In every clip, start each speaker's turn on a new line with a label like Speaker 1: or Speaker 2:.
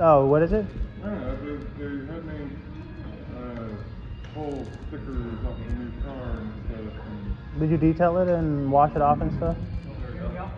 Speaker 1: Oh, what is it?
Speaker 2: Yeah, they had me pull stickers off of a new car and stuff. And
Speaker 1: Did you detail it and wash it off and stuff?
Speaker 2: there we go.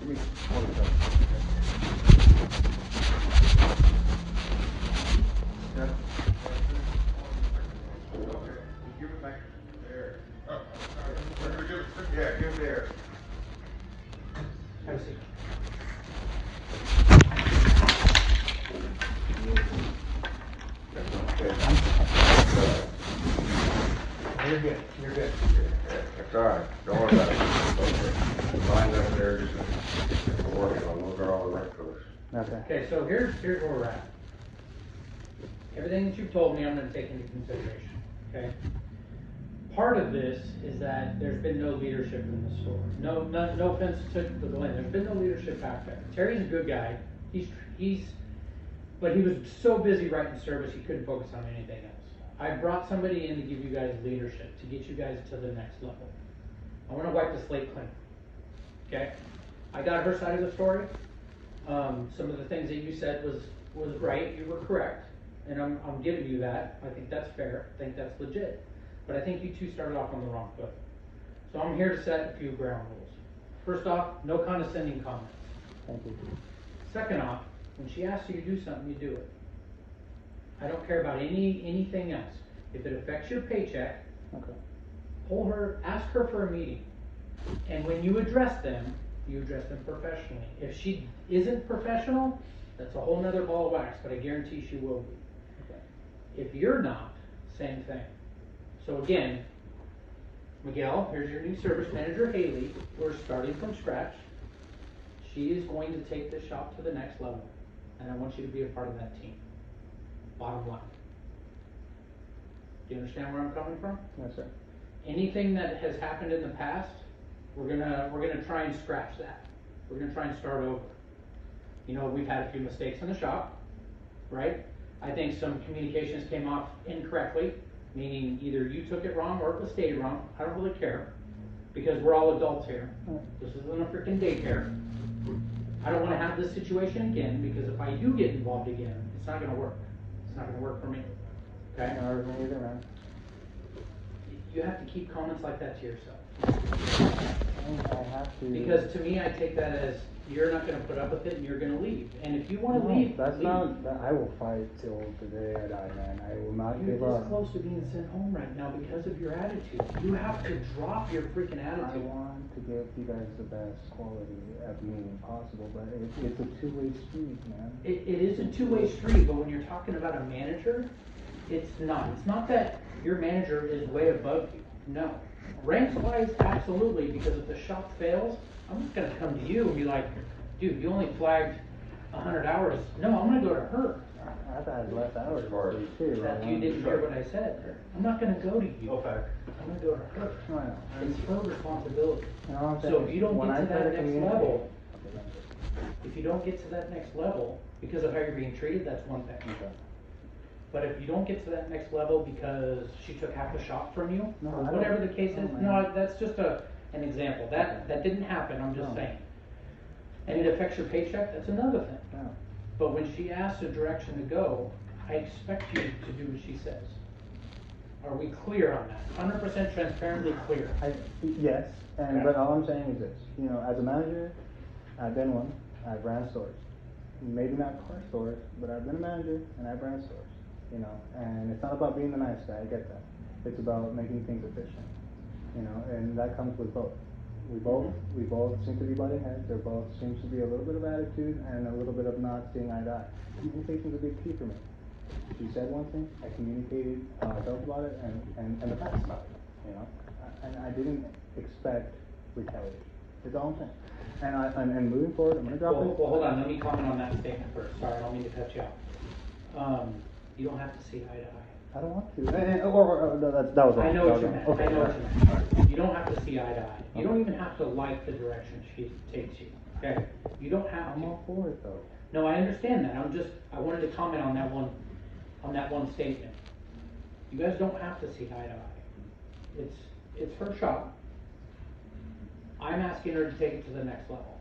Speaker 2: Give me 1 second. Yeah. Okay. Give it back there. Oh, yeah, give it there.
Speaker 3: Have a seat. You're good. You're good.
Speaker 4: That's all right. Don't worry about it. The mine's up there, just working on those are all the right colors.
Speaker 1: Okay.
Speaker 3: Okay, so here's where we're at. Everything that you've told me, I'm going to take into consideration. Okay. Part of this is that there's been no leadership in the store. No offense to Glenn. There's been no leadership back there. Terry's a good guy. But he was so busy writing service, he couldn't focus on anything else. I brought somebody in to give you guys leadership, to get you guys to the next level. I want to wipe the slate clean. Okay? I got her side of the story. Some of the things that you said was right. You were correct. And I'm giving you that. I think that's fair. I think that's legit. But I think you two started off on the wrong foot. So I'm here to set a few ground rules. First off, no condescending comments.
Speaker 1: Thank you.
Speaker 3: Second off, when she asks you to do something, you do it. I don't care about anything else. If it affects your paycheck,
Speaker 1: Okay.
Speaker 3: ask her for a meeting. And when you address them, you address them professionally. If she isn't professional, that's a whole nother ball of wax, but I guarantee she will be.
Speaker 1: Okay.
Speaker 3: If you're not, same thing. So again, Miguel, here's your new service manager, Haley. We're starting from scratch. She is going to take this shop to the next level, and I want you to be a part of that team. Bottom line. Do you understand where I'm coming from?
Speaker 1: Yes, sir.
Speaker 3: Anything that has happened in the past, we're gonna try and scratch that. We're gonna try and start over. You know, we've had a few mistakes in the shop, right? I think some communications came off incorrectly, meaning either you took it wrong or it was stated wrong. I don't really care, because we're all adults here. This isn't a freaking daycare. I don't want to have this situation again, because if I do get involved again, it's not going to work. It's not going to work for me. Okay?
Speaker 1: No, me either, man.
Speaker 3: You have to keep comments like that to yourself.
Speaker 1: I have to.
Speaker 3: Because to me, I take that as you're not going to put up with it and you're going to leave. And if you want to
Speaker 1: No,
Speaker 3: leave,
Speaker 1: that's
Speaker 3: leave.
Speaker 1: not. I will fight till the day I die, man. I will not
Speaker 3: You're
Speaker 1: give up.
Speaker 3: this close to being sent home right now because of your attitude. You have to drop your freaking
Speaker 1: I
Speaker 3: attitude.
Speaker 1: want to give you guys the best quality of meeting possible, but it's a two-way street, man.
Speaker 3: It is a two-way street, but when you're talking about a manager, it's not. It's not that your manager is way above you. No. Ranks-wise, absolutely, because if the shop fails, I'm just going to come to you and be like, dude, you only flagged 100 hours. No, I'm going to go to her.
Speaker 1: I've had less hours
Speaker 4: Or-
Speaker 1: too.
Speaker 3: That you didn't hear what I said. I'm not going to go to you.
Speaker 4: Okay.
Speaker 3: I'm going to go to her.
Speaker 1: I know.
Speaker 3: It's her responsibility.
Speaker 1: You know what I'm
Speaker 3: So
Speaker 1: saying?
Speaker 3: if you don't
Speaker 1: When
Speaker 3: get
Speaker 1: I
Speaker 3: to
Speaker 1: try
Speaker 3: that next
Speaker 1: communicate-
Speaker 3: level, if you don't get to that next level because of how you're being treated, that's one thing.
Speaker 1: Okay.
Speaker 3: But if you don't get to that next level because she took half the shop from you,
Speaker 1: No,
Speaker 3: or
Speaker 1: I
Speaker 3: whatever
Speaker 1: don't-
Speaker 3: the case
Speaker 1: no,
Speaker 3: is,
Speaker 1: man.
Speaker 3: no, that's just an example. That didn't happen, I'm just
Speaker 1: No.
Speaker 3: saying. And it affects your paycheck, that's another thing.
Speaker 1: Yeah.
Speaker 3: But when she asks a direction to go, I expect you to do what she says. Are we clear on that? 100% transparently clear.
Speaker 1: Yes, and
Speaker 3: Okay.
Speaker 1: but all I'm saying is this. You know, as a manager, I've been one. I've ran stores. Maybe not car stores, but I've been a manager and I've ran stores. You know, and it's not about being the nice guy. I get that. It's about making things efficient. You know, and that comes with both. We both seem to be butting heads. There both seems to be a little bit of attitude and a little bit of not seeing eye to eye. Communication is a big key for me. She said one thing, I communicated how I felt about it and the facts about it. You know, and I didn't expect retaliation. It's all I'm saying. And moving forward, I'm gonna drop
Speaker 3: Well,
Speaker 1: it.
Speaker 3: hold on, let me comment on that statement first. Sorry, I don't mean to cut you off. You don't have to see eye to eye.
Speaker 1: I don't want to. No, that was wrong.
Speaker 3: I know what
Speaker 1: That
Speaker 3: you
Speaker 1: was
Speaker 3: meant.
Speaker 1: wrong. Okay,
Speaker 3: I know what
Speaker 1: all
Speaker 3: you
Speaker 1: right.
Speaker 3: meant. You don't have to see eye to eye. You don't even have to like the direction she takes you. Okay? You don't have
Speaker 1: I'm
Speaker 3: to.
Speaker 1: all for it though.
Speaker 3: No, I understand that. I wanted to comment on that one statement. You guys don't have to see eye to eye. It's her shop. I'm asking her to take it to the next level.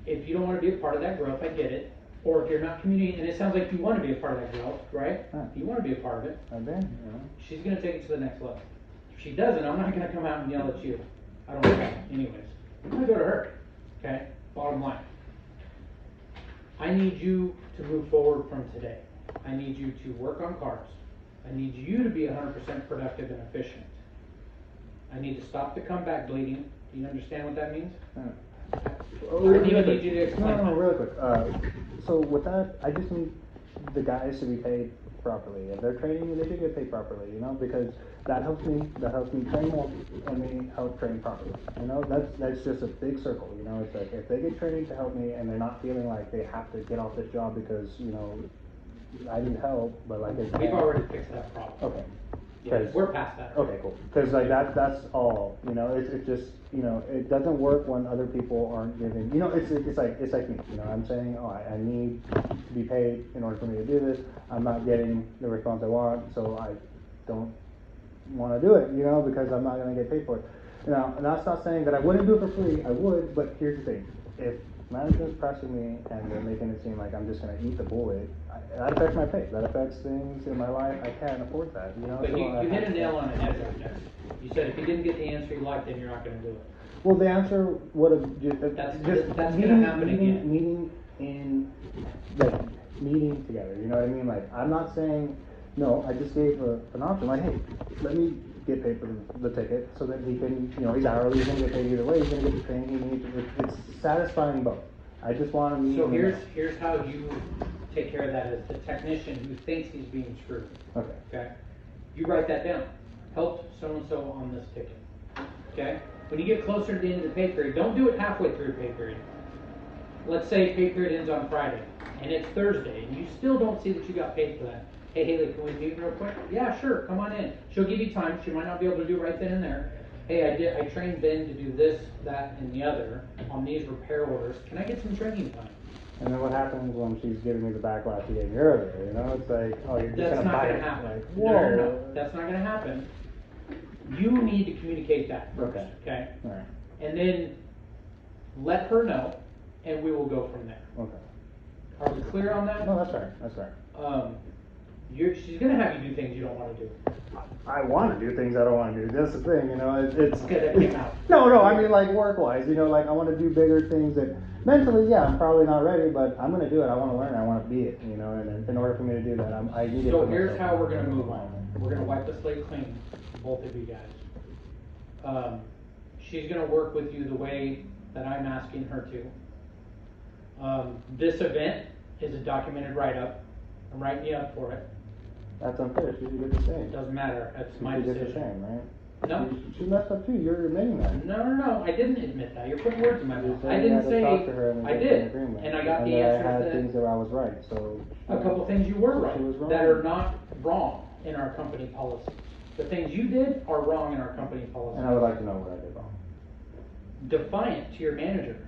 Speaker 3: If you don't wanna be a part of that growth, I get it. Or if you're not communicating, and it sounds like you wanna be a part of that growth, right?
Speaker 1: Huh.
Speaker 3: You wanna be a part of it.
Speaker 1: I've been, you know.
Speaker 3: She's gonna take it to the next level. If she doesn't, I'm not gonna come out and yell at you. I don't care anyways. I'm gonna go to her, okay? Bottom line. I need you to move forward from today. I need you to work on cars. I need you to be 100% productive and efficient. I need to stop the comeback bleeding. Do you understand what that means? I don't even need you to explain.
Speaker 1: No, really quick. So with that, I just need the guys to be paid properly. If they're training, they should get paid properly, you know, because that helps me train more, and me help train properly. You know, that's just a big circle, you know. It's like, if they get training to help me, and they're not feeling like they have to get off this job because, you know, I need help, but like it's.
Speaker 3: We've already fixed that problem.
Speaker 1: Okay.
Speaker 3: Yeah, we're past that.
Speaker 1: Okay, cool. Because like that's all. You know, it's just, you know, it doesn't work when other people aren't giving. You know, it's like me. You know, I'm saying, oh, I need to be paid in order for me to do this. I'm not getting the response I want, so I don't want to do it. You know, because I'm not going to get paid for it. Now, and that's not saying that I wouldn't do it for free. I would, but here's the thing: if management's pressing me and they're making it seem like I'm just going to eat the bullet, that affects my pay. That affects things in my life. I can't afford that, you know?
Speaker 3: But
Speaker 1: so
Speaker 3: you hit a nail on the head right there. You said if you didn't get the answer you liked, then you're not going to do it.
Speaker 1: Well, the answer would have just
Speaker 3: That's
Speaker 1: meeting,
Speaker 3: gonna happen again.
Speaker 1: meeting in, like, meeting together, you know what I mean? Like, I'm not saying, no, I just gave an option, like, hey, let me get paid for the ticket so that he can, you know, he's hourly, he's going to get paid either way, he's going to get the training he needs. It's satisfying both. I just want to meet.
Speaker 3: So here's how you take care of that as the technician who thinks he's being screwed.
Speaker 1: Okay.
Speaker 3: Okay? You write that down. Helped so-and-so on this ticket. Okay? When you get closer to the end of the pay period, don't do it halfway through pay period. Let's say pay period ends on Friday, and it's Thursday, and you still don't see that you got paid for that. Hey, Haley, can we meet real quick? Yeah, sure, come on in. She'll give you time. She might not be able to do it right then and there. Hey, I trained Ben to do this, that, and the other on these repair orders. Can I get some training time?
Speaker 1: And then what happens when she's giving me the backlash she gave me earlier? You know, it's like, oh, you're just
Speaker 3: That's
Speaker 1: going to
Speaker 3: not
Speaker 1: buy
Speaker 3: going
Speaker 1: it.
Speaker 3: to happen.
Speaker 1: Like,
Speaker 3: No,
Speaker 1: whoa.
Speaker 3: no, that's not going to happen. You need to communicate that first, okay?
Speaker 1: All right.
Speaker 3: And then let her know, and we will go from there.
Speaker 1: Okay.
Speaker 3: Are we clear on that?
Speaker 1: No, that's fair. That's fair.
Speaker 3: She's going to have you do things you don't want to do.
Speaker 1: I want to do things I don't want to do. That's the thing, you know. It's
Speaker 3: Good, that came out.
Speaker 1: No, I mean like work-wise, you know, like I want to do bigger things that mentally, yeah, I'm probably not ready, but I'm going to do it. I want to learn. I want to be it, you know. And in order for me to do that, I need it.
Speaker 3: So
Speaker 1: for
Speaker 3: here's
Speaker 1: myself.
Speaker 3: how we're going to move on. We're going to wipe the slate clean, both of you guys. She's going to work with you the way that I'm asking her to. This event is a documented write-up. I'm writing you up for it.
Speaker 1: That's unfair. She should get the same.
Speaker 3: Doesn't matter. That's
Speaker 1: She
Speaker 3: my
Speaker 1: should get the
Speaker 3: decision.
Speaker 1: same, right?
Speaker 3: No.
Speaker 1: She messed up too. You're admitting that.
Speaker 3: No. I didn't admit that. You're putting words in my
Speaker 1: You
Speaker 3: mouth.
Speaker 1: said
Speaker 3: I
Speaker 1: you
Speaker 3: didn't
Speaker 1: had to
Speaker 3: say.
Speaker 1: talk to her and
Speaker 3: I
Speaker 1: get an
Speaker 3: did,
Speaker 1: agreement.
Speaker 3: and I got the
Speaker 1: that I
Speaker 3: answers
Speaker 1: had
Speaker 3: that.
Speaker 1: things that I was right. So
Speaker 3: A couple things you were right
Speaker 1: She was wrong.
Speaker 3: that are not wrong in our company policies. The things you did are wrong in our company policies.
Speaker 1: and I would like to know what I did wrong.
Speaker 3: Defiant to your manager.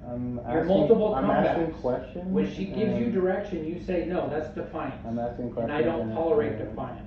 Speaker 1: I'm
Speaker 3: Your multiple
Speaker 1: asking
Speaker 3: comebacks.
Speaker 1: questions.
Speaker 3: When she gives you
Speaker 1: and
Speaker 3: direction, you say, no, that's defiance.
Speaker 1: I'm asking
Speaker 3: And
Speaker 1: questions.
Speaker 3: I don't tolerate
Speaker 1: and-
Speaker 3: defiance.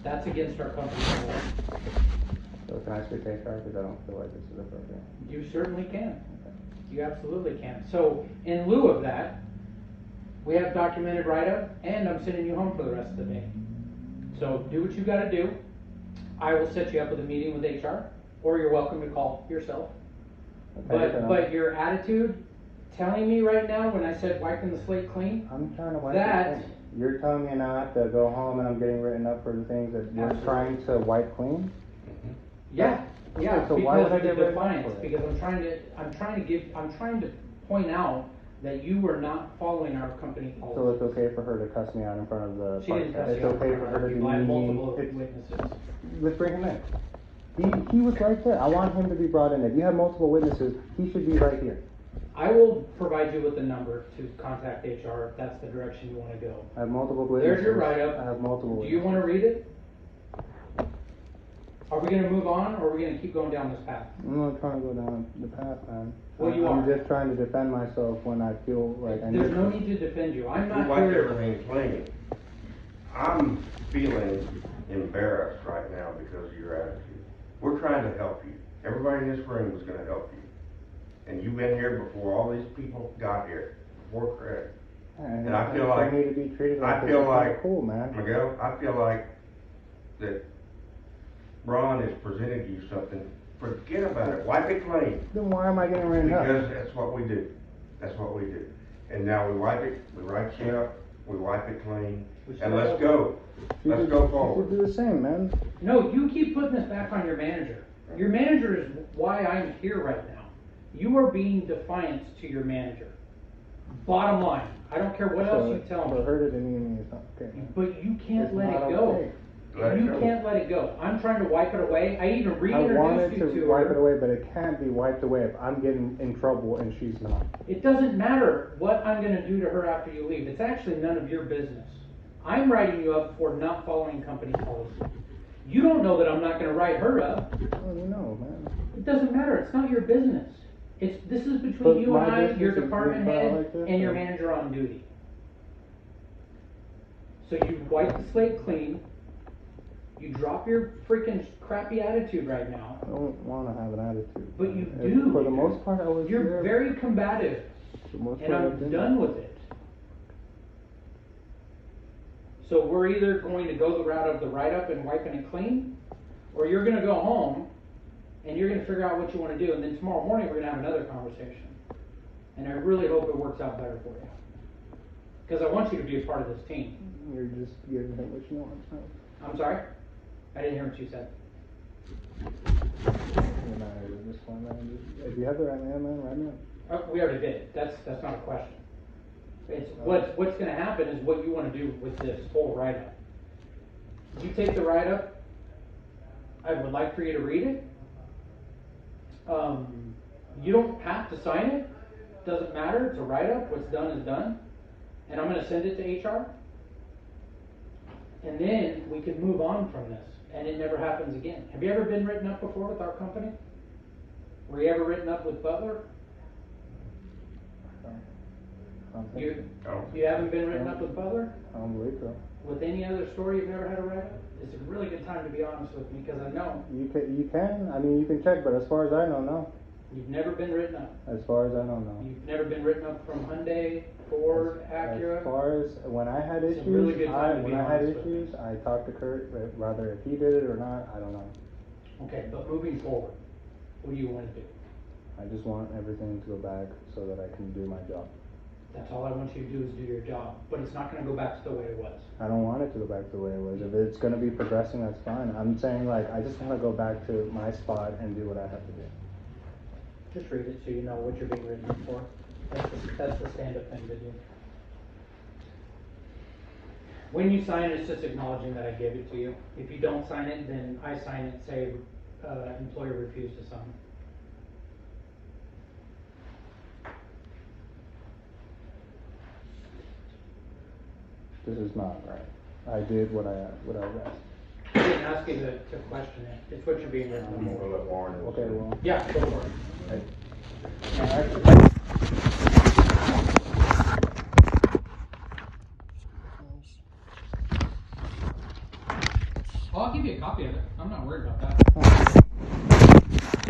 Speaker 3: That's against our company rules.
Speaker 1: So can I speak HR because I don't feel like this is appropriate.
Speaker 3: You certainly can. You absolutely can. So in lieu of that, we have documented write-up, and I'm sending you home for the rest of the day. So do what you gotta do. I will set you up with a meeting with HR, or you're welcome to call yourself.
Speaker 1: Okay,
Speaker 3: But your attitude, telling me right now when I said wiping the slate clean,
Speaker 1: I'm trying to wipe
Speaker 3: that-
Speaker 1: it clean. You're telling me now I have to go home and I'm getting written up for the things that you're
Speaker 3: Absolutely.
Speaker 1: trying to wipe clean?
Speaker 3: yeah,
Speaker 1: so why would I
Speaker 3: because
Speaker 1: get
Speaker 3: of the
Speaker 1: written up
Speaker 3: defiance,
Speaker 1: for it?
Speaker 3: because I'm trying to point out that you were not following our company
Speaker 1: So
Speaker 3: policy.
Speaker 1: it's okay for her to cuss me out in front of the
Speaker 3: She didn't
Speaker 1: podcast.
Speaker 3: cuss
Speaker 1: It's
Speaker 3: you out.
Speaker 1: okay for her to
Speaker 3: You lied
Speaker 1: demean
Speaker 3: multiple
Speaker 1: me. It's-
Speaker 3: witnesses.
Speaker 1: Let's bring him in. He was right there. I want him to be brought in. If you have multiple witnesses, he should be right here.
Speaker 3: I will provide you with a number to contact HR if that's the direction you want to go.
Speaker 1: I have multiple witnesses.
Speaker 3: There's your write-up.
Speaker 1: I have multiple
Speaker 3: Do
Speaker 1: witnesses.
Speaker 3: you want to read it? Are we going to move on, or are we going to keep going down this path?
Speaker 1: I'm not trying to go down the path, man.
Speaker 3: Well, you
Speaker 1: I'm
Speaker 3: are.
Speaker 1: just trying to defend myself when I feel like I
Speaker 3: There's
Speaker 1: need
Speaker 3: no
Speaker 1: to.
Speaker 3: need to defend you. I'm
Speaker 4: You
Speaker 3: not
Speaker 4: wiped
Speaker 3: here.
Speaker 4: everything clean. I'm feeling embarrassed right now because of your attitude. We're trying to help you. everybody in this room was gonna help you. And you've been here before all these people got here, before Craig. And I feel like,
Speaker 1: need to be treated like
Speaker 4: I feel like,
Speaker 1: cool, man.
Speaker 4: Miguel, I feel like that Ron has presented you something. Forget about it, wipe it clean.
Speaker 1: Then why am I getting written up?
Speaker 4: Because that's what we do. That's what we do. And now we wipe it, we write you up, we wipe it clean, and let's go. Let's go
Speaker 1: You
Speaker 4: forward.
Speaker 1: should do the same, man.
Speaker 3: No, you keep putting this back on your manager. Your manager is why I'm here right now. You are being defiant to your manager. Bottom line, I don't care what else you tell
Speaker 1: For
Speaker 3: me,
Speaker 1: her to demean me is not okay.
Speaker 3: but you can't
Speaker 1: It's
Speaker 3: let
Speaker 1: not
Speaker 3: it go.
Speaker 1: okay.
Speaker 4: Let it
Speaker 3: You
Speaker 4: go.
Speaker 3: can't let it go. I'm trying to wipe it away. I even
Speaker 1: I wanted
Speaker 3: reintroduced you
Speaker 1: to
Speaker 3: to
Speaker 1: wipe it
Speaker 3: her.
Speaker 1: away, but it can't be wiped away if I'm getting in trouble and she's not.
Speaker 3: It doesn't matter what I'm gonna do to her after you leave. It's actually none of your business. I'm writing you up for not following company policy. You don't know that I'm not gonna write her up.
Speaker 1: Oh, you know, man.
Speaker 3: It doesn't matter. It's not your business. This is between
Speaker 1: But
Speaker 3: you and
Speaker 1: my
Speaker 3: I,
Speaker 1: business
Speaker 3: your
Speaker 1: is
Speaker 3: department
Speaker 1: being filed
Speaker 3: head,
Speaker 1: like this,
Speaker 3: and your
Speaker 1: or-
Speaker 3: manager on duty. So you wipe the slate clean. You drop your freaking crappy attitude right now.
Speaker 1: I don't want to have an attitude.
Speaker 3: But you
Speaker 1: If-
Speaker 3: do.
Speaker 1: For the most part, I was
Speaker 3: You're
Speaker 1: here.
Speaker 3: very combative,
Speaker 1: For the most
Speaker 3: and
Speaker 1: part, I've
Speaker 3: I'm
Speaker 1: been
Speaker 3: done with it. So we're either going to go the route of the write-up and wiping it clean, or you're gonna go home and you're gonna figure out what you wanna do, and then tomorrow morning we're gonna have another conversation. And I really hope it works out better for you. Cause I want you to be a part of this team.
Speaker 1: You're just giving him what you want. So.
Speaker 3: I'm sorry? I didn't hear what you said.
Speaker 1: No matter this one, man. If you have the right man, right man.
Speaker 3: We already did it. That's not a question. It's what's gonna happen is what you wanna do with this whole write-up. You take the write-up, I would like for you to read it. You don't have to sign it. Doesn't matter. It's a write-up. What's done is done. And I'm gonna send it to HR. And then we can move on from this, and it never happens again. Have you ever been written up before with our company? Were you ever written up with Butler? You haven't been written up with Butler?
Speaker 1: I don't believe so.
Speaker 3: With any other story you've never had a write-up? It's a really good time to be honest with me, because I know
Speaker 1: You can. I mean, you can check, but as far as I know, no.
Speaker 3: you've never been written up.
Speaker 1: As far as I know, no.
Speaker 3: You've never been written up from Hyundai, Ford, Acura.
Speaker 1: As far as when I had
Speaker 3: It's a
Speaker 1: issues,
Speaker 3: really good time to be
Speaker 1: when I had
Speaker 3: honest with me.
Speaker 1: issues, I talked to Kurt. But rather, if he did it or not, I don't know.
Speaker 3: Okay, but moving forward, what do you want to do?
Speaker 1: I just want everything to go back so that I can do my job.
Speaker 3: That's all I want you to do is do your job, but it's not gonna go back to the way it was.
Speaker 1: I don't want it to go back to the way it was. If it's gonna be progressing, that's fine. I'm saying like I just want to go back to my spot and do what I have to do.
Speaker 3: Just read it so you know what you're being written up for. That's the stand-up thing to do. When you sign it, it's just acknowledging that I gave it to you. If you don't sign it, then I sign it, say, employer refused to sign.
Speaker 1: This is not right. I did what I was asked.
Speaker 3: I didn't ask you to question it. It's what you're being written
Speaker 4: I'm
Speaker 3: up
Speaker 4: gonna
Speaker 3: for.
Speaker 4: let Warren.
Speaker 1: Okay, well.
Speaker 3: Yeah, go for it. I'll give you a copy of it. I'm not worried about that.